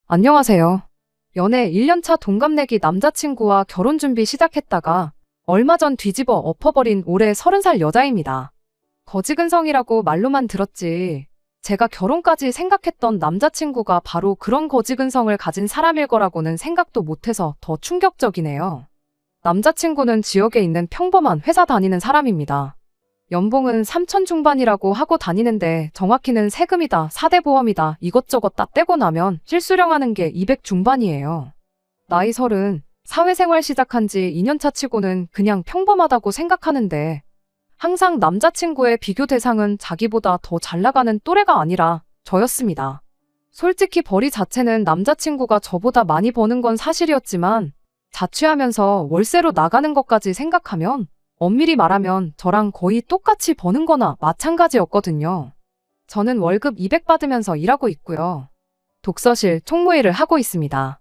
안녕하세요. 연애 1년차 동갑내기 남자친구와 결혼 준비 시작했다가 얼마 전 뒤집어 엎어버린 올해 30살 여자입니다. 거지근성이라고 말로만 들었지 제가 결혼까지 생각했던 남자친구가 바로 그런 거지근성을 가진 사람일 거라고는 생각도 못해서 더 충격적이네요. 남자친구는 지역에 있는 평범한 회사 다니는 사람입니다. 연봉은 3천 중반이라고 하고 다니는데 정확히는 세금이다, 4대 보험이다 이것저것 다 떼고 나면 실수령하는 게 200 중반이에요. 나이 30, 사회생활 시작한 지 2년차 치고는 그냥 평범하다고 생각하는데 항상 남자친구의 비교 대상은 자기보다 더 잘 나가는 또래가 아니라 저였습니다. 솔직히 벌이 자체는 남자친구가 저보다 많이 버는 건 사실이었지만 자취하면서 월세로 나가는 것까지 생각하면 엄밀히 말하면 저랑 거의 똑같이 버는 거나 마찬가지였거든요. 저는 월급 200 받으면서 일하고 있고요. 독서실 총무일을 하고 있습니다.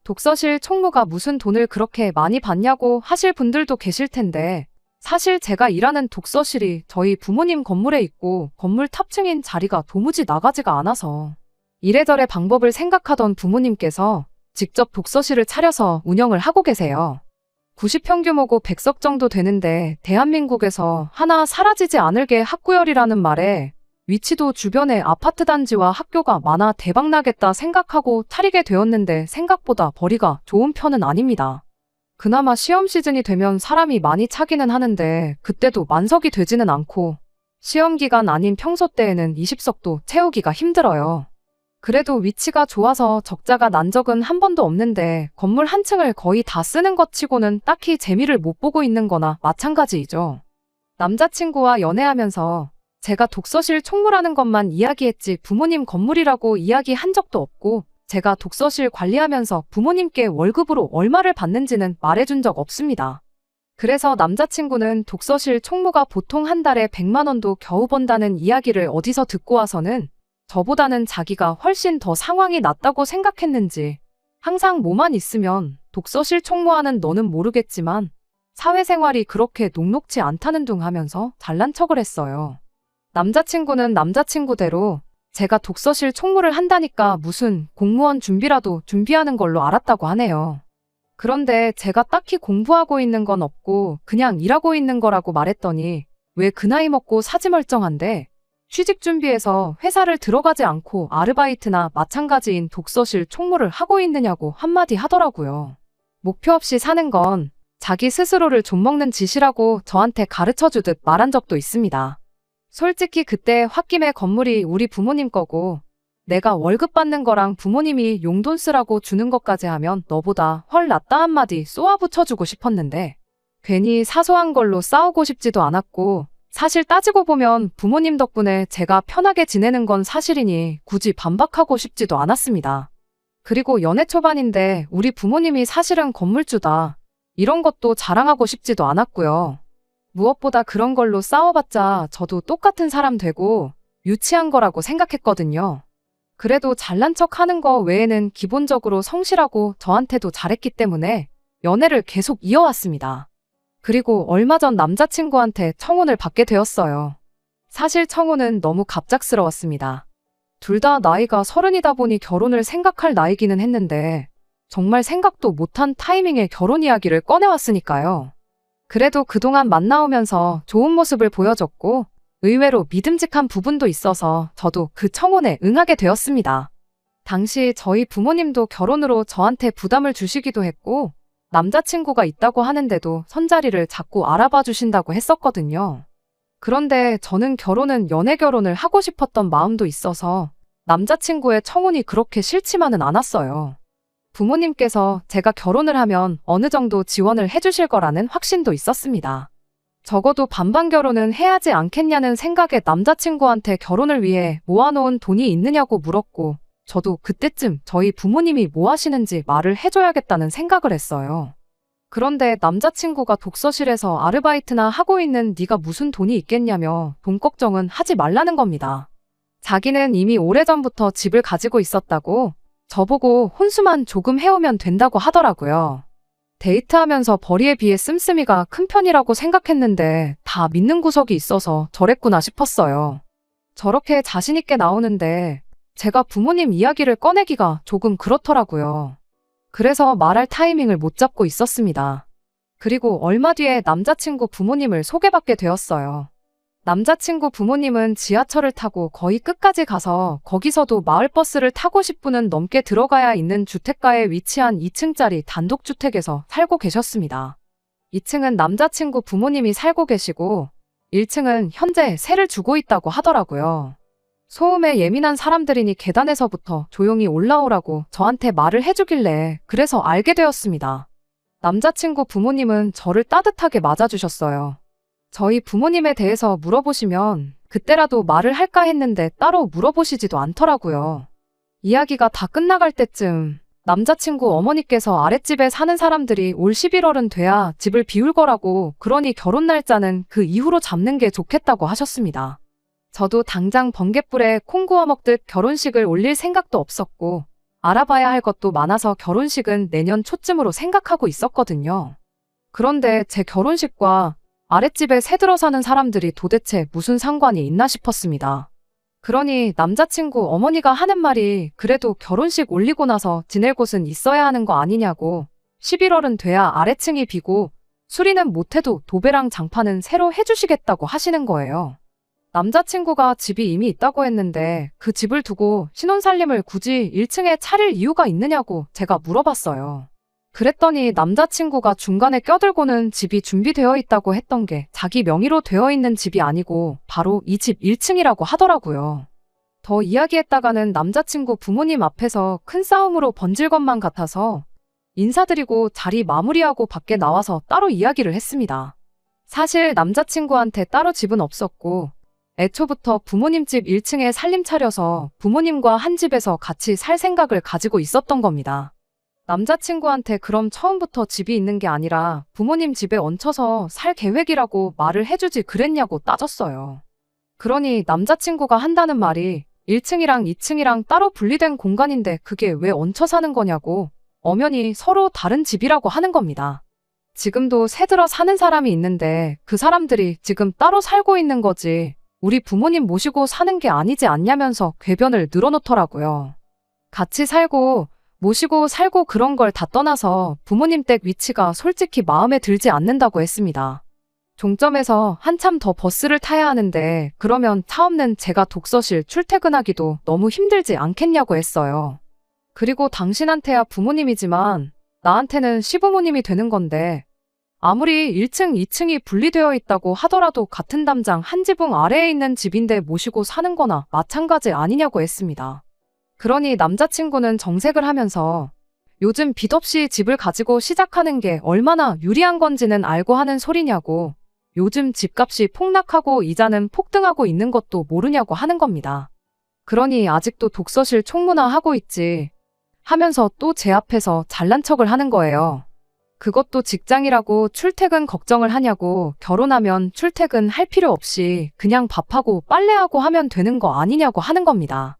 독서실 총무가 무슨 돈을 그렇게 많이 받냐고 하실 분들도 계실 텐데 사실 제가 일하는 독서실이 저희 부모님 건물에 있고 건물 탑층인 자리가 도무지 나가지가 않아서 이래저래 방법을 생각하던 부모님께서 직접 독서실을 차려서 운영을 하고 계세요. 90평 규모고 100석 정도 되는데 대한민국에서 하나 사라지지 않을게 학구열이라는 말에 위치도 주변에 아파트 단지와 학교가 많아 대박나겠다 생각하고 차리게 되었는데 생각보다 벌이가 좋은 편은 아닙니다. 그나마 시험 시즌이 되면 사람이 많이 차기는 하는데 그때도 만석이 되지는 않고 시험 기간 아닌 평소 때에는 20석도 채우기가 힘들어요. 그래도 위치가 좋아서 적자가 난 적은 한 번도 없는데 건물 한 층을 거의 다 쓰는 것 치고는 딱히 재미를 못 보고 있는 거나 마찬가지이죠. 남자친구와 연애하면서 제가 독서실 총무라는 것만 이야기했지 부모님 건물이라고 이야기한 적도 없고 제가 독서실 관리하면서 부모님께 월급으로 얼마를 받는지는 말해준 적 없습니다. 그래서 남자친구는 독서실 총무가 보통 한 달에 100만 원도 겨우 번다는 이야기를 어디서 듣고 와서는 저보다는 자기가 훨씬 더 상황이 낫다고 생각했는지 항상 뭐만 있으면 독서실 총무하는 너는 모르겠지만 사회생활이 그렇게 녹록지 않다는 둥 하면서 잘난 척을 했어요. 남자친구는 남자친구대로 제가 독서실 총무를 한다니까 무슨 공무원 준비라도 준비하는 걸로 알았다고 하네요. 그런데 제가 딱히 공부하고 있는 건 없고 그냥 일하고 있는 거라고 말했더니 왜 그 나이 먹고 사지 멀쩡한데 취직 준비해서 회사를 들어가지 않고 아르바이트나 마찬가지인 독서실 총무를 하고 있느냐고 한마디 하더라고요. 목표 없이 사는 건 자기 스스로를 좀먹는 짓이라고 저한테 가르쳐주듯 말한 적도 있습니다. 솔직히 그때 홧김에 건물이 우리 부모님 거고 내가 월급 받는 거랑 부모님이 용돈 쓰라고 주는 것까지 하면 너보다 헐 낫다 한마디 쏘아 붙여주고 싶었는데 괜히 사소한 걸로 싸우고 싶지도 않았고 사실 따지고 보면 부모님 덕분에 제가 편하게 지내는 건 사실이니 굳이 반박하고 싶지도 않았습니다. 그리고 연애 초반인데 우리 부모님이 사실은 건물주다. 이런 것도 자랑하고 싶지도 않았고요. 무엇보다 그런 걸로 싸워봤자 저도 똑같은 사람 되고 유치한 거라고 생각했거든요. 그래도 잘난 척 하는 거 외에는 기본적으로 성실하고 저한테도 잘했기 때문에 연애를 계속 이어왔습니다. 그리고 얼마 전 남자친구한테 청혼을 받게 되었어요. 사실 청혼은 너무 갑작스러웠습니다. 둘 다 나이가 30이다 보니 결혼을 생각할 나이기는 했는데 정말 생각도 못한 타이밍에 결혼 이야기를 꺼내왔으니까요. 그래도 그동안 만나오면서 좋은 모습을 보여줬고 의외로 믿음직한 부분도 있어서 저도 그 청혼에 응하게 되었습니다. 당시 저희 부모님도 결혼으로 저한테 부담을 주시기도 했고 남자친구가 있다고 하는데도 선자리를 자꾸 알아봐 주신다고 했었거든요. 그런데 저는 결혼은 연애 결혼을 하고 싶었던 마음도 있어서 남자친구의 청혼이 그렇게 싫지만은 않았어요. 부모님께서 제가 결혼을 하면 어느 정도 지원을 해주실 거라는 확신도 있었습니다. 적어도 반반 결혼은 해야지 않겠냐는 생각에 남자친구한테 결혼을 위해 모아놓은 돈이 있느냐고 물었고 저도 그때쯤 저희 부모님이 뭐 하시는지 말을 해줘야겠다는 생각을 했어요. 그런데 남자친구가 독서실에서 아르바이트나 하고 있는 네가 무슨 돈이 있겠냐며 돈 걱정은 하지 말라는 겁니다. 자기는 이미 오래전부터 집을 가지고 있었다고 저보고 혼수만 조금 해오면 된다고 하더라고요. 데이트하면서 벌이에 비해 씀씀이가 큰 편이라고 생각했는데 다 믿는 구석이 있어서 저랬구나 싶었어요. 저렇게 자신있게 나오는데 제가 부모님 이야기를 꺼내기가 조금 그렇더라고요. 그래서 말할 타이밍을 못 잡고 있었습니다. 그리고 얼마 뒤에 남자친구 부모님을 소개받게 되었어요. 남자친구 부모님은 지하철을 타고 거의 끝까지 가서 거기서도 마을버스를 타고 10분은 넘게 들어가야 있는 주택가에 위치한 2층짜리 단독주택에서 살고 계셨습니다. 2층은 남자친구 부모님이 살고 계시고 1층은 현재 세를 주고 있다고 하더라고요. 소음에 예민한 사람들이니 계단에서부터 조용히 올라오라고 저한테 말을 해주길래 그래서 알게 되었습니다. 남자친구 부모님은 저를 따뜻하게 맞아주셨어요. 저희 부모님에 대해서 물어보시면 그때라도 말을 할까 했는데 따로 물어보시지도 않더라고요. 이야기가 다 끝나갈 때쯤 남자친구 어머니께서 아랫집에 사는 사람들이 올 11월은 돼야 집을 비울 거라고, 그러니 결혼 날짜는 그 이후로 잡는 게 좋겠다고 하셨습니다. 저도 당장 번갯불에 콩 구워 먹듯 결혼식을 올릴 생각도 없었고 알아봐야 할 것도 많아서 결혼식은 내년 초쯤으로 생각하고 있었거든요. 그런데 제 결혼식과 아랫집에 새들어 사는 사람들이 도대체 무슨 상관이 있나 싶었습니다. 그러니 남자친구 어머니가 하는 말이 그래도 결혼식 올리고 나서 지낼 곳은 있어야 하는 거 아니냐고, 11월은 돼야 아래층이 비고 수리는 못해도 도배랑 장판은 새로 해주시겠다고 하시는 거예요. 남자친구가 집이 이미 있다고 했는데 그 집을 두고 신혼살림을 굳이 1층에 차릴 이유가 있느냐고 제가 물어봤어요. 그랬더니 남자친구가 중간에 껴들고는 집이 준비되어 있다고 했던 게 자기 명의로 되어 있는 집이 아니고 바로 이 집 1층이라고 하더라고요. 더 이야기했다가는 남자친구 부모님 앞에서 큰 싸움으로 번질 것만 같아서 인사드리고 자리 마무리하고 밖에 나와서 따로 이야기를 했습니다. 사실 남자친구한테 따로 집은 없었고 애초부터 부모님 집 1층에 살림 차려서 부모님과 한 집에서 같이 살 생각을 가지고 있었던 겁니다. 남자친구한테 그럼 처음부터 집이 있는 게 아니라 부모님 집에 얹혀서 살 계획이라고 말을 해주지 그랬냐고 따졌어요. 그러니 남자친구가 한다는 말이 1층이랑 2층이랑 따로 분리된 공간인데 그게 왜 얹혀 사는 거냐고, 엄연히 서로 다른 집이라고 하는 겁니다. 지금도 새들어 사는 사람이 있는데 그 사람들이 지금 따로 살고 있는 거지 우리 부모님 모시고 사는 게 아니지 않냐면서 궤변을 늘어놓더라고요. 같이 살고 모시고 살고 그런 걸 다 떠나서 부모님 댁 위치가 솔직히 마음에 들지 않는다고 했습니다. 종점에서 한참 더 버스를 타야 하는데 그러면 차 없는 제가 독서실 출퇴근하기도 너무 힘들지 않겠냐고 했어요. 그리고 당신한테야 부모님이지만 나한테는 시부모님이 되는 건데 아무리 1층, 2층이 분리되어 있다고 하더라도 같은 담장 한 지붕 아래에 있는 집인데 모시고 사는 거나 마찬가지 아니냐고 했습니다. 그러니 남자친구는 정색을 하면서 요즘 빚 없이 집을 가지고 시작하는 게 얼마나 유리한 건지는 알고 하는 소리냐고, 요즘 집값이 폭락하고 이자는 폭등하고 있는 것도 모르냐고 하는 겁니다. 그러니 아직도 독서실 총무나 하고 있지 하면서 또 제 앞에서 잘난 척을 하는 거예요. 그것도 직장이라고 출퇴근 걱정을 하냐고, 결혼하면 출퇴근 할 필요 없이 그냥 밥하고 빨래하고 하면 되는 거 아니냐고 하는 겁니다.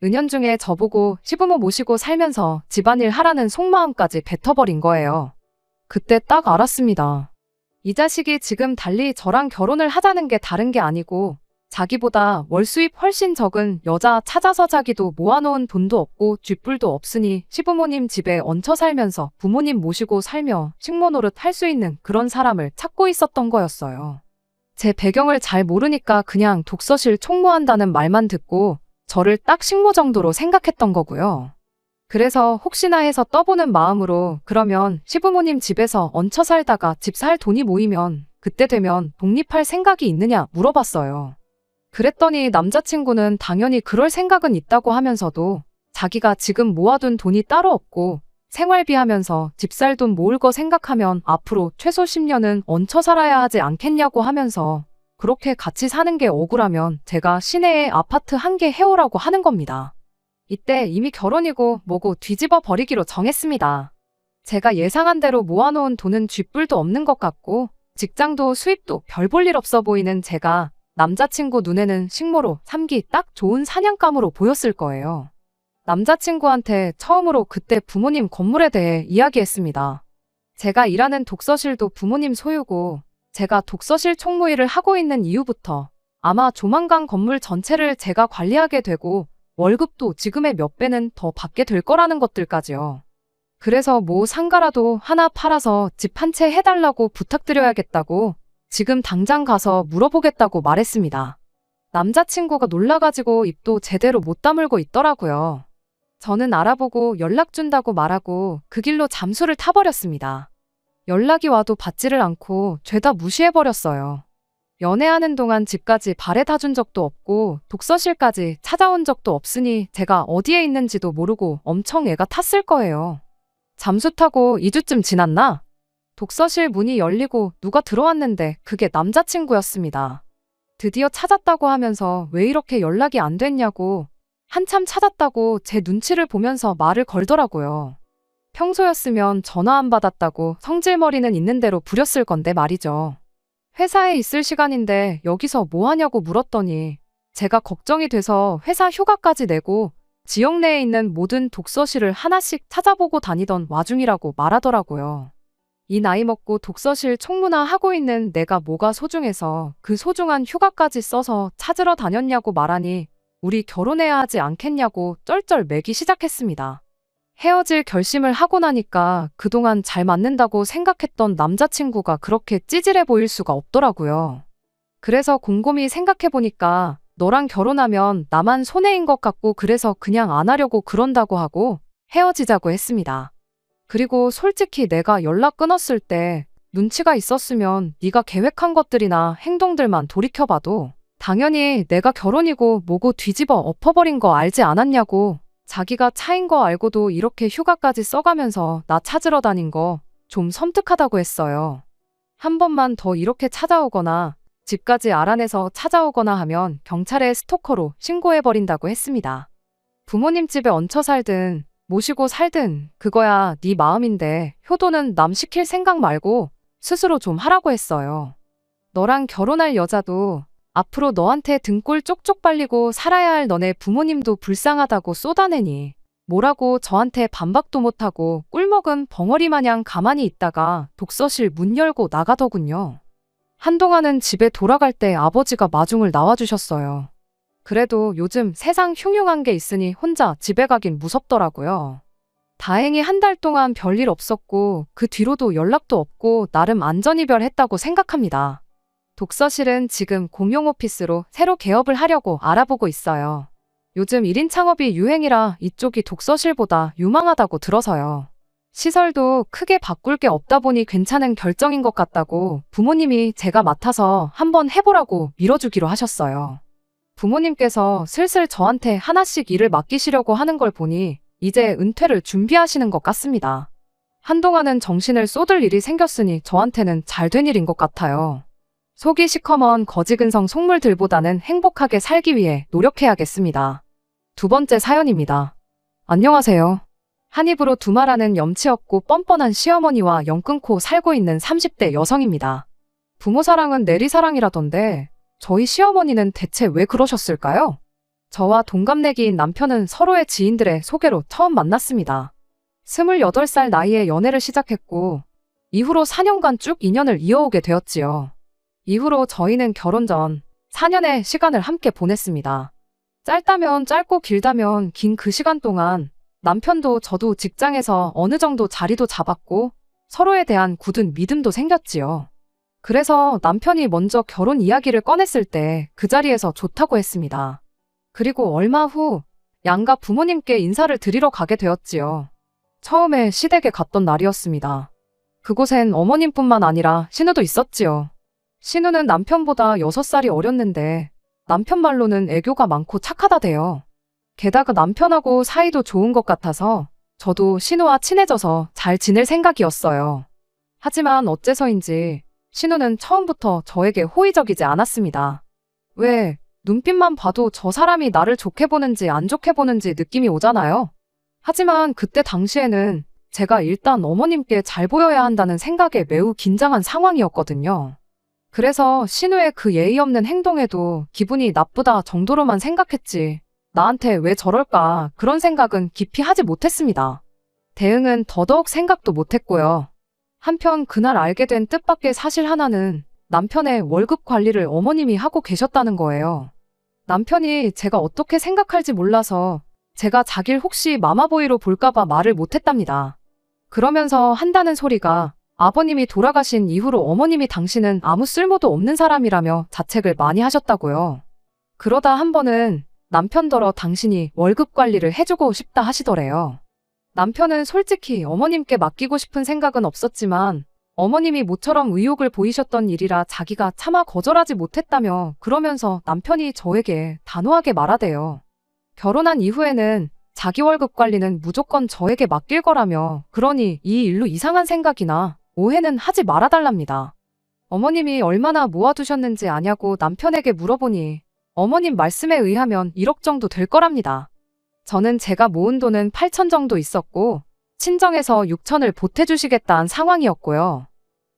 은연중에 저보고 시부모 모시고 살면서 집안일 하라는 속마음까지 뱉어버린 거예요. 그때 딱 알았습니다. 이 자식이 지금 달리 저랑 결혼을 하자는 게 다른 게 아니고 자기보다 월 수입 훨씬 적은 여자 찾아서 자기도 모아놓은 돈도 없고 쥐뿔도 없으니 시부모님 집에 얹혀 살면서 부모님 모시고 살며 식모 노릇 할 수 있는 그런 사람을 찾고 있었던 거였어요. 제 배경을 잘 모르니까 그냥 독서실 총무한다는 말만 듣고 저를 딱 식모 정도로 생각했던 거고요. 그래서 혹시나 해서 떠보는 마음으로 그러면 시부모님 집에서 얹혀 살다가 집 살 돈이 모이면 그때 되면 독립할 생각이 있느냐 물어봤어요. 그랬더니 남자친구는 당연히 그럴 생각은 있다고 하면서도 자기가 지금 모아둔 돈이 따로 없고 생활비 하면서 집 살 돈 모을 거 생각하면 앞으로 최소 10년은 얹혀 살아야 하지 않겠냐고 하면서 그렇게 같이 사는 게 억울하면 제가 시내에 아파트 한 개 해오라고 하는 겁니다. 이때 이미 결혼이고 뭐고 뒤집어 버리기로 정했습니다. 제가 예상한 대로 모아놓은 돈은 쥐뿔도 없는 것 같고 직장도 수입도 별 볼 일 없어 보이는 제가 남자친구 눈에는 식모로 삼기 딱 좋은 사냥감으로 보였을 거예요. 남자친구한테 처음으로 그때 부모님 건물에 대해 이야기했습니다. 제가 일하는 독서실도 부모님 소유고 제가 독서실 총무 일을 하고 있는 이후부터 아마 조만간 건물 전체를 제가 관리하게 되고 월급도 지금의 몇 배는 더 받게 될 거라는 것들까지요. 그래서 뭐 상가라도 하나 팔아서 집 한 채 해달라고 부탁드려야겠다고 지금 당장 가서 물어보겠다고 말했습니다. 남자친구가 놀라가지고 입도 제대로 못 다물고 있더라고요. 저는 알아보고 연락 준다고 말하고 그 길로 잠수를 타버렸습니다. 연락이 와도 받지를 않고 죄다 무시해버렸어요. 연애하는 동안 집까지 바래다 준 적도 없고 독서실까지 찾아온 적도 없으니 제가 어디에 있는지도 모르고 엄청 애가 탔을 거예요. 잠수 타고 2주쯤 지났나? 독서실 문이 열리고 누가 들어왔는데 그게 남자친구였습니다. 드디어 찾았다고 하면서 왜 이렇게 연락이 안 됐냐고 한참 찾았다고 제 눈치를 보면서 말을 걸더라고요. 평소였으면 전화 안 받았다고 성질머리는 있는 대로 부렸을 건데 말이죠. 회사에 있을 시간인데 여기서 뭐 하냐고 물었더니 제가 걱정이 돼서 회사 휴가까지 내고 지역 내에 있는 모든 독서실을 하나씩 찾아보고 다니던 와중이라고 말하더라고요. 이 나이 먹고 독서실 총무나 하고 있는 내가 뭐가 소중해서 그 소중한 휴가까지 써서 찾으러 다녔냐고 말하니 우리 결혼해야 하지 않겠냐고 쩔쩔 매기 시작했습니다. 헤어질 결심을 하고 나니까 그동안 잘 맞는다고 생각했던 남자친구가 그렇게 찌질해 보일 수가 없더라고요. 그래서 곰곰이 생각해보니까 너랑 결혼하면 나만 손해인 것 같고 그래서 그냥 안 하려고 그런다고 하고 헤어지자고 했습니다. 그리고 솔직히 내가 연락 끊었을 때 눈치가 있었으면 네가 계획한 것들이나 행동들만 돌이켜봐도 당연히 내가 결혼이고 뭐고 뒤집어 엎어버린 거 알지 않았냐고 자기가 차인 거 알고도 이렇게 휴가까지 써가면서 나 찾으러 다닌 거 좀 섬뜩하다고 했어요. 한 번만 더 이렇게 찾아오거나 집까지 알아내서 찾아오거나 하면 경찰에 스토커로 신고해버린다고 했습니다. 부모님 집에 얹혀 살든 모시고 살든 그거야 네 마음인데 효도는 남 시킬 생각 말고 스스로 좀 하라고 했어요. 너랑 결혼할 여자도 앞으로 너한테 등골 쪽쪽 빨리고 살아야 할 너네 부모님도 불쌍하다고 쏟아내니 뭐라고 저한테 반박도 못하고 꿀먹은 벙어리 마냥 가만히 있다가 독서실 문 열고 나가더군요. 한동안은 집에 돌아갈 때 아버지가 마중을 나와주셨어요. 그래도 요즘 세상 흉흉한 게 있으니 혼자 집에 가긴 무섭더라고요. 다행히 한 달 동안 별일 없었고 그 뒤로도 연락도 없고 나름 안전이별했다고 생각합니다. 독서실은 지금 공용 오피스로 새로 개업을 하려고 알아보고 있어요. 요즘 1인 창업이 유행이라 이쪽이 독서실보다 유망하다고 들어서요. 시설도 크게 바꿀 게 없다 보니 괜찮은 결정인 것 같다고 부모님이 제가 맡아서 한번 해보라고 밀어주기로 하셨어요. 부모님께서 슬슬 저한테 하나씩 일을 맡기시려고 하는 걸 보니 이제 은퇴를 준비하시는 것 같습니다. 한동안은 정신을 쏟을 일이 생겼으니 저한테는 잘 된 일인 것 같아요. 속이 시커먼 거지근성 속물들보다는 행복하게 살기 위해 노력해야겠습니다. 두 번째 사연입니다. 안녕하세요. 한 입으로 두말하는 염치 없고 뻔뻔한 시어머니와 연 끊고 살고 있는 30대 여성입니다. 부모 사랑은 내리사랑이라던데 저희 시어머니는 대체 왜 그러셨을까요? 저와 동갑내기인 남편은 서로의 지인들의 소개로 처음 만났습니다. 28살 나이에 연애를 시작했고 이후로 4년간 쭉 인연을 이어오게 되었지요. 이후로 저희는 결혼 전 4년의 시간을 함께 보냈습니다. 짧다면 짧고 길다면 긴 그 시간 동안 남편도 저도 직장에서 어느 정도 자리도 잡았고 서로에 대한 굳은 믿음도 생겼지요. 그래서 남편이 먼저 결혼 이야기를 꺼냈을 때 그 자리에서 좋다고 했습니다. 그리고 얼마 후 양가 부모님께 인사를 드리러 가게 되었지요. 처음에 시댁에 갔던 날이었습니다. 그곳엔 어머님뿐만 아니라 신우도 있었지요. 신우는 남편보다 6살이 어렸는데 남편 말로는 애교가 많고 착하다대요. 게다가 남편하고 사이도 좋은 것 같아서 저도 신우와 친해져서 잘 지낼 생각이었어요. 하지만 어째서인지 신우는 처음부터 저에게 호의적이지 않았습니다. 왜? 눈빛만 봐도 저 사람이 나를 좋게 보는지 안 좋게 보는지 느낌이 오잖아요. 하지만 그때 당시에는 제가 일단 어머님께 잘 보여야 한다는 생각에 매우 긴장한 상황이었거든요. 그래서 신우의 그 예의 없는 행동에도 기분이 나쁘다 정도로만 생각했지 나한테 왜 저럴까 그런 생각은 깊이 하지 못했습니다. 대응은 더더욱 생각도 못했고요. 한편 그날 알게 된 뜻밖의 사실 하나는 남편의 월급 관리를 어머님이 하고 계셨다는 거예요. 남편이 제가 어떻게 생각할지 몰라서 제가 자길 혹시 마마보이로 볼까봐 말을 못했답니다. 그러면서 한다는 소리가 아버님이 돌아가신 이후로 어머님이 당신은 아무 쓸모도 없는 사람이라며 자책을 많이 하셨다고요. 그러다 한 번은 남편더러 당신이 월급 관리를 해주고 싶다 하시더래요. 남편은 솔직히 어머님께 맡기고 싶은 생각은 없었지만 어머님이 모처럼 의욕을 보이셨던 일이라 자기가 차마 거절하지 못했다며 그러면서 남편이 저에게 단호하게 말하대요. 결혼한 이후에는 자기 월급 관리는 무조건 저에게 맡길 거라며 그러니 이 일로 이상한 생각이나 오해는 하지 말아달랍니다. 어머님이 얼마나 모아두셨는지 아냐고 남편에게 물어보니 어머님 말씀에 의하면 1억 정도 될 거랍니다. 저는 제가 모은 돈은 8천 정도 있었고 친정에서 6천을 보태주시겠다는 상황이었고요.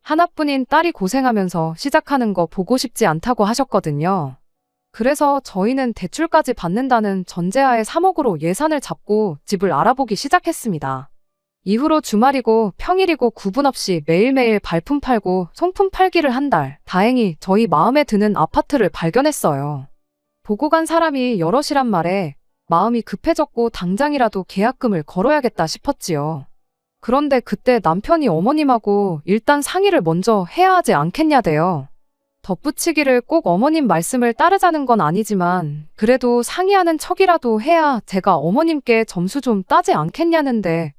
하나뿐인 딸이 고생하면서 시작하는 거 보고 싶지 않다고 하셨거든요. 그래서 저희는 대출까지 받는다는 전제하에 3억으로 예산을 잡고 집을 알아보기 시작했습니다. 이후로 주말이고 평일이고 구분 없이 매일매일 발품 팔고 송품 팔기를 한 달, 다행히 저희 마음에 드는 아파트를 발견했어요. 보고 간 사람이 여럿이란 말에 마음이 급해졌고 당장이라도 계약금을 걸어야겠다 싶었지요. 그런데 그때 남편이 어머님하고 일단 상의를 먼저 해야 하지 않겠냐대요. 덧붙이기를 꼭 어머님 말씀을 따르자는 건 아니지만 그래도 상의하는 척이라도 해야 제가 어머님께 점수 좀 따지 않겠냐는데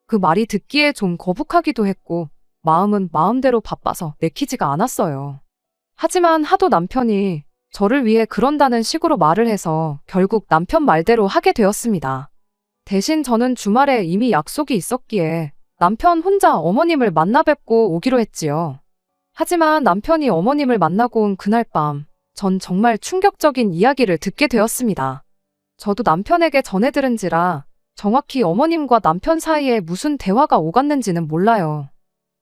그 말이 듣기에 좀 거북하기도 했고 마음은 마음대로 바빠서 내키지가 않았어요. 하지만 하도 남편이 저를 위해 그런다는 식으로 말을 해서 결국 남편 말대로 하게 되었습니다. 대신 저는 주말에 이미 약속이 있었기에 남편 혼자 어머님을 만나 뵙고 오기로 했지요. 하지만 남편이 어머님을 만나고 온 그날 밤, 전 정말 충격적인 이야기를 듣게 되었습니다. 저도 남편에게 전해 들은지라 정확히 어머님과 남편 사이에 무슨 대화가 오갔는지는 몰라요.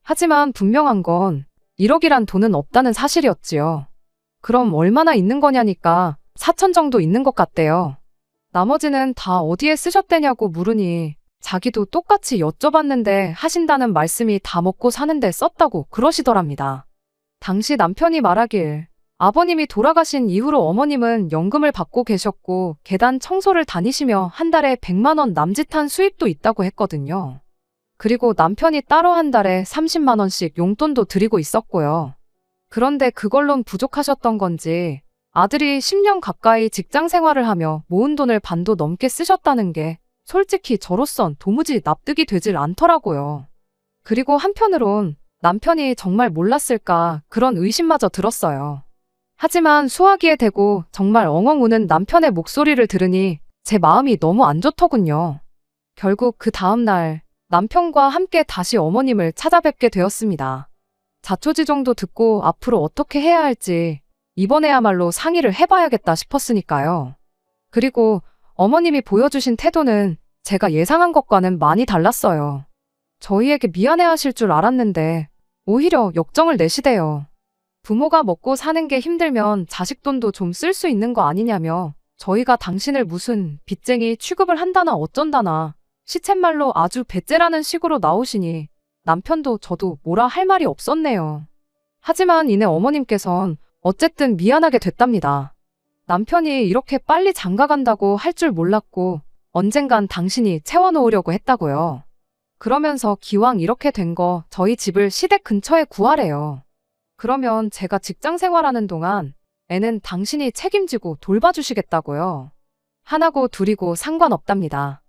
하지만 분명한 건 1억이란 돈은 없다는 사실이었지요. 그럼 얼마나 있는 거냐니까 4천 정도 있는 것 같대요. 나머지는 다 어디에 쓰셨대냐고 물으니 자기도 똑같이 여쭤봤는데 하신다는 말씀이 다 먹고 사는데 썼다고 그러시더랍니다. 당시 남편이 말하길 아버님이 돌아가신 이후로 어머님은 연금을 받고 계셨고 계단 청소를 다니시며 한 달에 100만 원 남짓한 수입도 있다고 했거든요. 그리고 남편이 따로 한 달에 30만 원씩 용돈도 드리고 있었고요. 그런데 그걸론 부족하셨던 건지 아들이 10년 가까이 직장 생활을 하며 모은 돈을 반도 넘게 쓰셨다는 게 솔직히 저로선 도무지 납득이 되질 않더라고요. 그리고 한편으론 남편이 정말 몰랐을까 그런 의심마저 들었어요. 하지만 수화기에 대고 정말 엉엉 우는 남편의 목소리를 들으니 제 마음이 너무 안 좋더군요. 결국 그 다음 날 남편과 함께 다시 어머님을 찾아뵙게 되었습니다. 자초지종도 듣고 앞으로 어떻게 해야 할지 이번에야말로 상의를 해봐야겠다 싶었으니까요. 그리고 어머님이 보여주신 태도는 제가 예상한 것과는 많이 달랐어요. 저희에게 미안해하실 줄 알았는데 오히려 역정을 내시대요. 부모가 먹고 사는 게 힘들면 자식 돈도 좀 쓸 수 있는 거 아니냐며 저희가 당신을 무슨 빚쟁이 취급을 한다나 어쩐다나 시쳇말로 아주 배째라는 식으로 나오시니 남편도 저도 뭐라 할 말이 없었네요. 하지만 이내 어머님께선 어쨌든 미안하게 됐답니다. 남편이 이렇게 빨리 장가간다고 할 줄 몰랐고 언젠간 당신이 채워놓으려고 했다고요. 그러면서 기왕 이렇게 된 거 저희 집을 시댁 근처에 구하래요. 그러면 제가 직장 생활하는 동안 애는 당신이 책임지고 돌봐주시겠다고요. 하나고 둘이고 상관없답니다.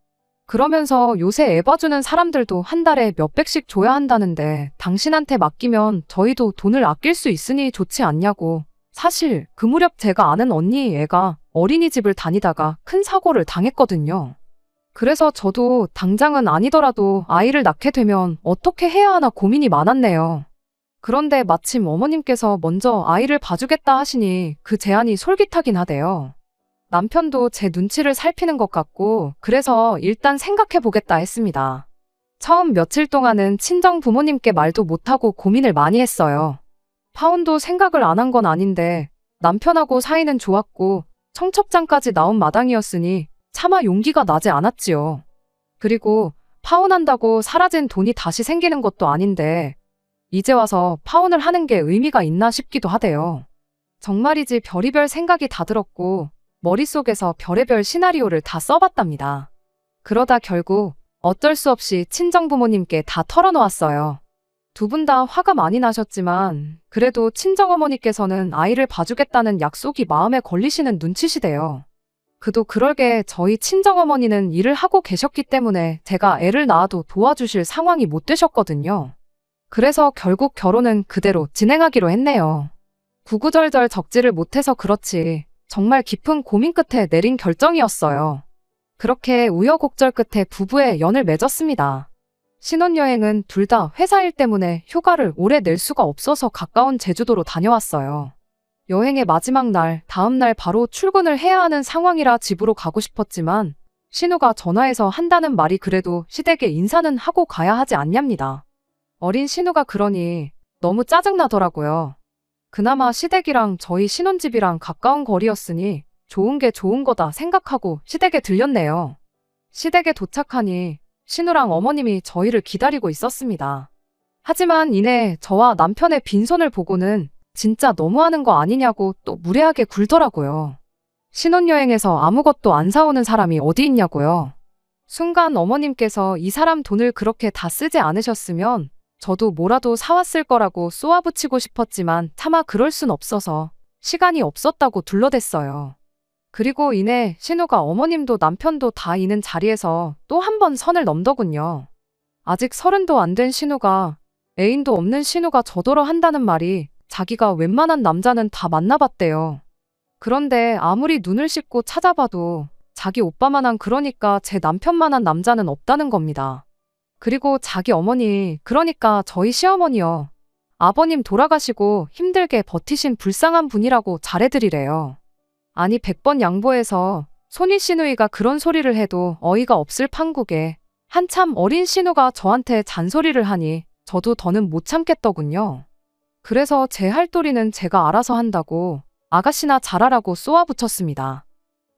그러면서 요새 애 봐주는 사람들도 한 달에 몇백씩 줘야 한다는데 당신한테 맡기면 저희도 돈을 아낄 수 있으니 좋지 않냐고. 사실 그 무렵 제가 아는 언니 애가 어린이집을 다니다가 큰 사고를 당했거든요. 그래서 저도 당장은 아니더라도 아이를 낳게 되면 어떻게 해야 하나 고민이 많았네요. 그런데 마침 어머님께서 먼저 아이를 봐주겠다 하시니 그 제안이 솔깃하긴 하대요. 남편도 제 눈치를 살피는 것 같고 그래서 일단 생각해보겠다 했습니다. 처음 며칠 동안은 친정 부모님께 말도 못하고 고민을 많이 했어요. 파혼도 생각을 안 한 건 아닌데 남편하고 사이는 좋았고 청첩장까지 나온 마당이었으니 차마 용기가 나지 않았지요. 그리고 파혼한다고 사라진 돈이 다시 생기는 것도 아닌데 이제 와서 파혼을 하는 게 의미가 있나 싶기도 하대요. 정말이지 별의별 생각이 다 들었고 머릿속에서 별의별 시나리오를 다 써봤답니다. 그러다 결국 어쩔 수 없이 친정부모님께 다 털어놓았어요. 두 분 다 화가 많이 나셨지만 그래도 친정어머니께서는 아이를 봐주겠다는 약속이 마음에 걸리시는 눈치시대요. 그도 그럴게 저희 친정어머니는 일을 하고 계셨기 때문에 제가 애를 낳아도 도와주실 상황이 못 되셨거든요. 그래서 결국 결혼은 그대로 진행하기로 했네요. 구구절절 적지를 못해서 그렇지 정말 깊은 고민 끝에 내린 결정이었어요. 그렇게 우여곡절 끝에 부부의 연을 맺었습니다. 신혼여행은 둘 다 회사 일 때문에 휴가를 오래 낼 수가 없어서 가까운 제주도로 다녀왔어요. 여행의 마지막 날, 다음 날 바로 출근을 해야 하는 상황이라 집으로 가고 싶었지만 신우가 전화해서 한다는 말이 그래도 시댁에 인사는 하고 가야 하지 않냐입니다. 어린 신우가 그러니 너무 짜증나더라고요. 그나마 시댁이랑 저희 신혼집이랑 가까운 거리였으니 좋은 게 좋은 거다 생각하고 시댁에 들렸네요. 시댁에 도착하니 신우랑 어머님이 저희를 기다리고 있었습니다. 하지만 이내 저와 남편의 빈손을 보고는 진짜 너무하는 거 아니냐고 또 무례하게 굴더라고요. 신혼여행에서 아무것도 안 사오는 사람이 어디 있냐고요. 순간 어머님께서 이 사람 돈을 그렇게 다 쓰지 않으셨으면 저도 뭐라도 사왔을 거라고 쏘아붙이고 싶었지만 차마 그럴 순 없어서 시간이 없었다고 둘러댔어요. 그리고 이내 신우가 어머님도 남편도 다 있는 자리에서 또 한 번 선을 넘더군요. 아직 30도 안 된 신우가 애인도 없는 신우가 저더러 한다는 말이 자기가 웬만한 남자는 다 만나봤대요. 그런데 아무리 눈을 씻고 찾아봐도 자기 오빠만한 그러니까 제 남편만한 남자는 없다는 겁니다. 그리고 자기 어머니 그러니까 저희 시어머니요. 아버님 돌아가시고 힘들게 버티신 불쌍한 분이라고 잘해드리래요. 아니 100번 양보해서 손이 시누이가 그런 소리를 해도 어이가 없을 판국에 한참 어린 신우가 저한테 잔소리를 하니 저도 더는 못 참겠더군요. 그래서 제 할도리는 제가 알아서 한다고 아가씨나 잘하라고 쏘아붙였습니다.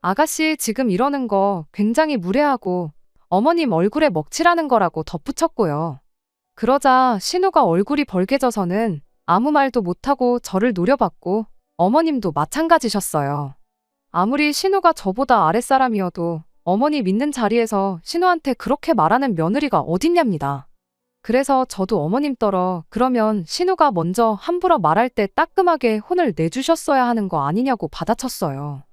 아가씨 지금 이러는 거 굉장히 무례하고 어머님 얼굴에 먹칠하는 거라고 덧붙였고요. 그러자 신우가 얼굴이 벌개져서는 아무 말도 못하고 저를 노려봤고 어머님도 마찬가지셨어요. 아무리 신우가 저보다 아랫사람이어도 어머니 믿는 자리에서 신우한테 그렇게 말하는 며느리가 어딨냐입니다. 그래서 저도 어머님 떨어 그러면 신우가 먼저 함부로 말할 때 따끔하게 혼을 내주셨어야 하는 거 아니냐고 받아쳤어요.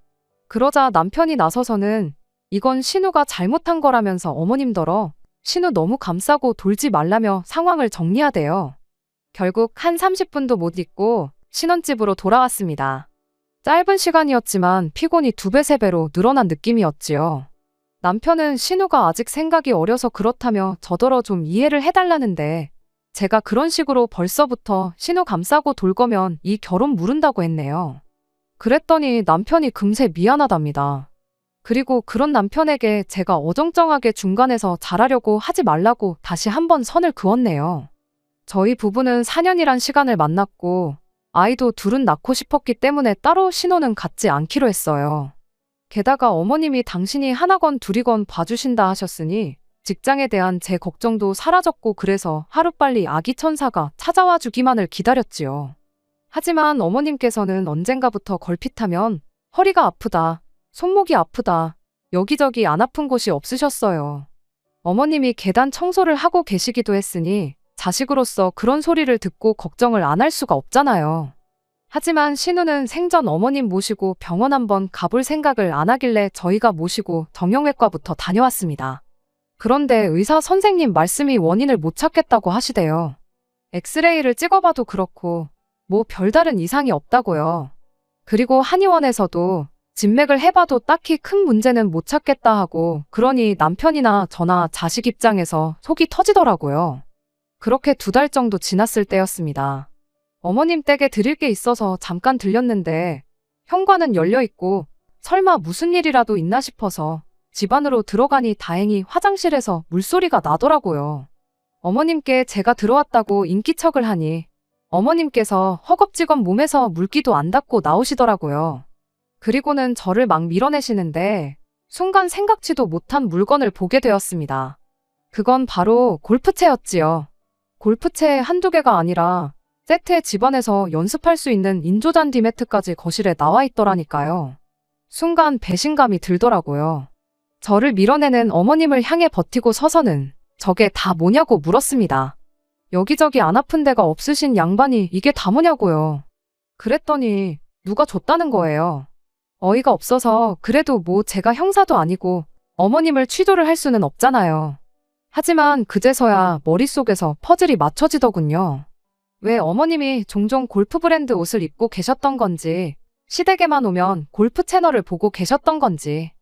그러자 남편이 나서서는 이건 신우가 잘못한 거라면서 어머님더러 신우 너무 감싸고 돌지 말라며 상황을 정리하대요. 결국 한 30분도 못 있고 신혼집으로 돌아왔습니다. 짧은 시간이었지만 피곤이 2배, 3배로 늘어난 느낌이었지요. 남편은 신우가 아직 생각이 어려서 그렇다며 저더러 좀 이해를 해달라는데 제가 그런 식으로 벌써부터 신우 감싸고 돌 거면 이 결혼 무른다고 했네요. 그랬더니 남편이 금세 미안하답니다. 그리고 그런 남편에게 제가 어정쩡하게 중간에서 잘하려고 하지 말라고 다시 한번 선을 그었네요. 저희 부부는 4년이란 시간을 만났고 아이도 둘은 낳고 싶었기 때문에 따로 신혼은 갖지 않기로 했어요. 게다가 어머님이 당신이 하나건 둘이건 봐주신다 하셨으니 직장에 대한 제 걱정도 사라졌고 그래서 하루빨리 아기 천사가 찾아와 주기만을 기다렸지요. 하지만 어머님께서는 언젠가부터 걸핏하면 허리가 아프다, 손목이 아프다, 여기저기 안 아픈 곳이 없으셨어요. 어머님이 계단 청소를 하고 계시기도 했으니 자식으로서 그런 소리를 듣고 걱정을 안 할 수가 없잖아요. 하지만 신우는 생전 어머님 모시고 병원 한번 가볼 생각을 안 하길래 저희가 모시고 정형외과부터 다녀왔습니다. 그런데 의사 선생님 말씀이 원인을 못 찾겠다고 하시대요. 엑스레이를 찍어봐도 그렇고 뭐 별다른 이상이 없다고요. 그리고 한의원에서도 진맥을 해봐도 딱히 큰 문제는 못 찾겠다 하고 그러니 남편이나 저나 자식 입장에서 속이 터지더라고요. 그렇게 2달 정도 지났을 때였습니다. 어머님 댁에 드릴 게 있어서 잠깐 들렸는데 현관은 열려있고 설마 무슨 일이라도 있나 싶어서 집 안으로 들어가니 다행히 화장실에서 물소리가 나더라고요. 어머님께 제가 들어왔다고 인기척을 하니 어머님께서 허겁지겁 몸에서 물기도 안 닦고 나오시더라고요. 그리고는 저를 막 밀어내시는데 순간 생각지도 못한 물건을 보게 되었습니다. 그건 바로 골프채였지요. 골프채 한두 개가 아니라 세트에 집안에서 연습할 수 있는 인조잔디 매트까지 거실에 나와 있더라니까요. 순간 배신감이 들더라고요. 저를 밀어내는 어머님을 향해 버티고 서서는 저게 다 뭐냐고 물었습니다. 여기저기 안 아픈 데가 없으신 양반이 이게 다 뭐냐고요. 그랬더니 누가 줬다는 거예요. 어이가 없어서 그래도 뭐 제가 형사도 아니고 어머님을 취조를 할 수는 없잖아요. 하지만 그제서야 머릿속에서 퍼즐이 맞춰지더군요. 왜 어머님이 종종 골프 브랜드 옷을 입고 계셨던 건지, 시댁에만 오면 골프 채널을 보고 계셨던 건지.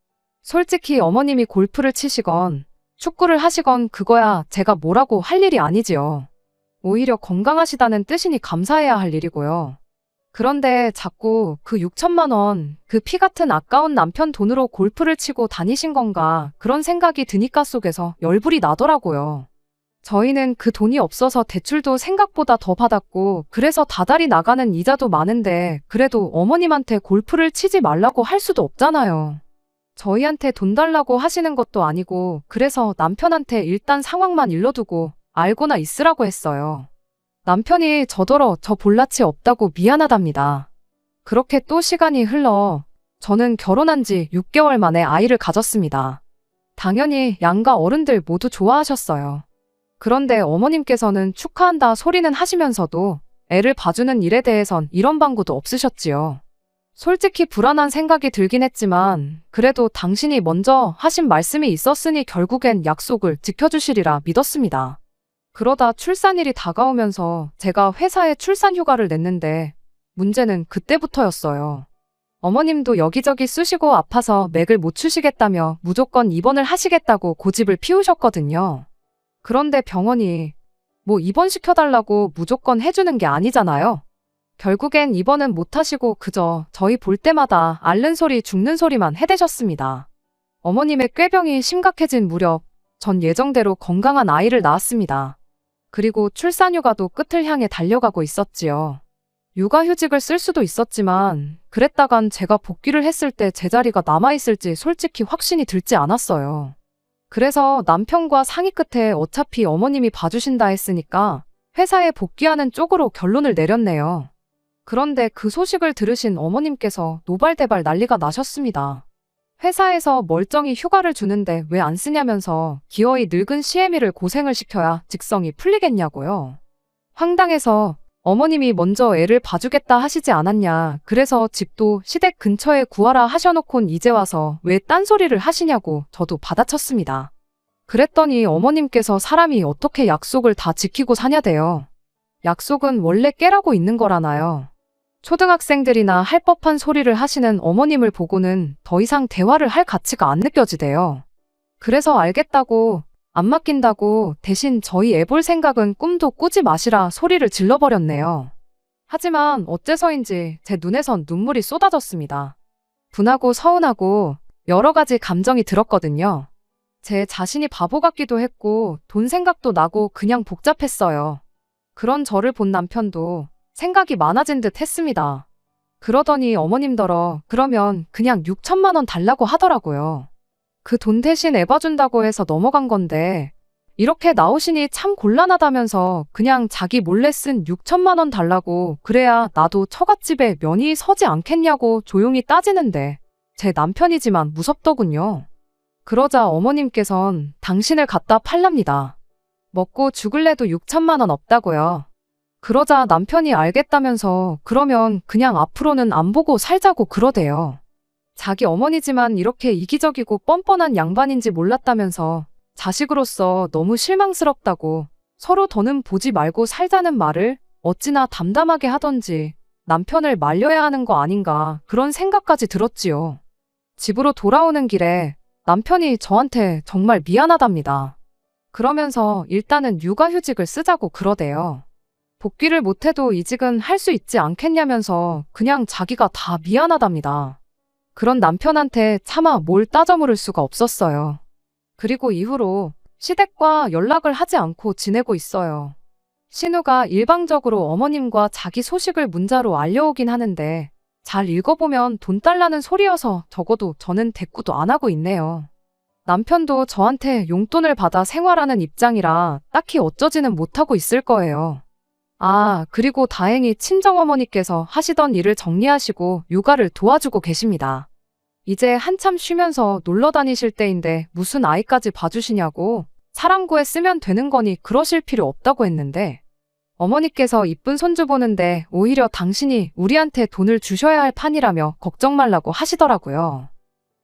솔직히 어머님이 골프를 치시건 축구를 하시건 그거야 제가 뭐라고 할 일이 아니지요. 오히려 건강하시다는 뜻이니 감사해야 할 일이고요. 그런데 자꾸 그 6천만 원, 그 피 같은 아까운 남편 돈으로 골프를 치고 다니신 건가 그런 생각이 드니까 속에서 열불이 나더라고요. 저희는 그 돈이 없어서 대출도 생각보다 더 받았고 그래서 다달이 나가는 이자도 많은데 그래도 어머님한테 골프를 치지 말라고 할 수도 없잖아요. 저희한테 돈 달라고 하시는 것도 아니고 그래서 남편한테 일단 상황만 일러두고 알고나 있으라고 했어요. 남편이 저더러 저 볼낯이 없다고 미안하답니다. 그렇게 또 시간이 흘러 저는 결혼한 지 6개월 만에 아이를 가졌습니다. 당연히 양가 어른들 모두 좋아하셨어요. 그런데 어머님께서는 축하한다 소리는 하시면서도 애를 봐주는 일에 대해선 이런 방구도 없으셨지요. 솔직히 불안한 생각이 들긴 했지만 그래도 당신이 먼저 하신 말씀이 있었으니 결국엔 약속을 지켜주시리라 믿었습니다. 그러다 출산일이 다가오면서 제가 회사에 출산 휴가를 냈는데 문제는 그때부터였어요. 어머님도 여기저기 쑤시고 아파서 맥을 못 추시겠다며 무조건 입원을 하시겠다고 고집을 피우셨거든요. 그런데 병원이 뭐 입원시켜달라고 무조건 해주는 게 아니잖아요. 결국엔 입원은 못 하시고 그저 저희 볼 때마다 앓는 소리 죽는 소리만 해대셨습니다. 어머님의 꾀병이 심각해진 무렵 전 예정대로 건강한 아이를 낳았습니다. 그리고 출산휴가도 끝을 향해 달려가고 있었지요. 육아휴직을 쓸 수도 있었지만 그랬다간 제가 복귀를 했을 때 제 자리가 남아있을지 솔직히 확신이 들지 않았어요. 그래서 남편과 상의 끝에 어차피 어머님이 봐주신다 했으니까 회사에 복귀하는 쪽으로 결론을 내렸네요. 그런데 그 소식을 들으신 어머님께서 노발대발 난리가 나셨습니다. 회사에서 멀쩡히 휴가를 주는데 왜 안 쓰냐면서 기어이 늙은 시애미를 고생을 시켜야 직성이 풀리겠냐고요. 황당해서 어머님이 먼저 애를 봐주겠다 하시지 않았냐. 그래서 집도 시댁 근처에 구하라 하셔놓곤 이제 와서 왜 딴소리를 하시냐고 저도 받아쳤습니다. 그랬더니 어머님께서 사람이 어떻게 약속을 다 지키고 사냐대요. 약속은 원래 깨라고 있는 거라나요. 초등학생들이나 할 법한 소리를 하시는 어머님을 보고는 더 이상 대화를 할 가치가 안 느껴지대요. 그래서 알겠다고, 안 맡긴다고 대신 저희 애 볼 생각은 꿈도 꾸지 마시라 소리를 질러버렸네요. 하지만 어째서인지 제 눈에선 눈물이 쏟아졌습니다. 분하고 서운하고 여러 가지 감정이 들었거든요. 제 자신이 바보 같기도 했고 돈 생각도 나고 그냥 복잡했어요. 그런 저를 본 남편도 생각이 많아진 듯 했습니다. 그러더니 어머님더러 그러면 그냥 6천만 원 달라고 하더라고요. 그 돈 대신 애 봐준다고 해서 넘어간 건데 이렇게 나오시니 참 곤란하다면서 그냥 자기 몰래 쓴 6천만 원 달라고 그래야 나도 처갓집에 면이 서지 않겠냐고 조용히 따지는데 제 남편이지만 무섭더군요. 그러자 어머님께선 당신을 갖다 팔랍니다. 먹고 죽을래도 6천만 원 없다고요. 그러자 남편이 알겠다면서 그러면 그냥 앞으로는 안 보고 살자고 그러대요. 자기 어머니지만 이렇게 이기적이고 뻔뻔한 양반인지 몰랐다면서 자식으로서 너무 실망스럽다고 서로 더는 보지 말고 살자는 말을 어찌나 담담하게 하던지 남편을 말려야 하는 거 아닌가 그런 생각까지 들었지요. 집으로 돌아오는 길에 남편이 저한테 정말 미안하답니다. 그러면서 일단은 육아휴직을 쓰자고 그러대요. 복귀를 못해도 이직은 할 수 있지 않겠냐면서 그냥 자기가 다 미안하답니다. 그런 남편한테 차마 뭘 따져 물을 수가 없었어요. 그리고 이후로 시댁과 연락을 하지 않고 지내고 있어요. 신우가 일방적으로 어머님과 자기 소식을 문자로 알려오긴 하는데 잘 읽어보면 돈 달라는 소리여서 적어도 저는 대꾸도 안 하고 있네요. 남편도 저한테 용돈을 받아 생활하는 입장이라 딱히 어쩌지는 못하고 있을 거예요. 아, 그리고 다행히 친정어머니께서 하시던 일을 정리하시고 육아를 도와주고 계십니다. 이제 한참 쉬면서 놀러 다니실 때인데 무슨 아이까지 봐주시냐고. 사람 구해 쓰면 되는 거니 그러실 필요 없다고 했는데 어머니께서 이쁜 손주 보는데 오히려 당신이 우리한테 돈을 주셔야 할 판이라며 걱정 말라고 하시더라고요.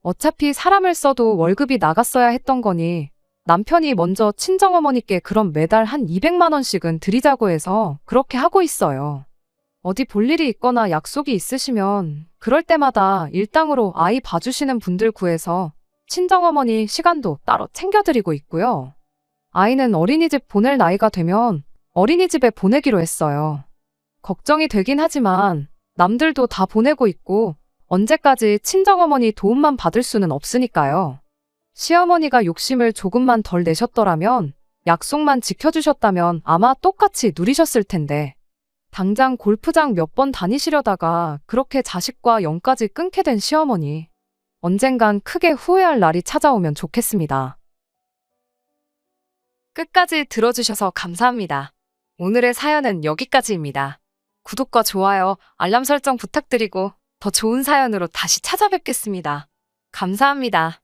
어차피 사람을 써도 월급이 나갔어야 했던 거니 남편이 먼저 친정어머니께 그럼 매달 한 200만 원씩은 드리자고 해서 그렇게 하고 있어요. 어디 볼 일이 있거나 약속이 있으시면 그럴 때마다 일당으로 아이 봐주시는 분들 구해서 친정어머니 시간도 따로 챙겨드리고 있고요. 아이는 어린이집 보낼 나이가 되면 어린이집에 보내기로 했어요. 걱정이 되긴 하지만 남들도 다 보내고 있고 언제까지 친정어머니 도움만 받을 수는 없으니까요. 시어머니가 욕심을 조금만 덜 내셨더라면 약속만 지켜주셨다면 아마 똑같이 누리셨을 텐데 당장 골프장 몇 번 다니시려다가 그렇게 자식과 연까지 끊게 된 시어머니 언젠간 크게 후회할 날이 찾아오면 좋겠습니다. 끝까지 들어주셔서 감사합니다. 오늘의 사연은 여기까지입니다. 구독과 좋아요, 알람 설정 부탁드리고 더 좋은 사연으로 다시 찾아뵙겠습니다. 감사합니다.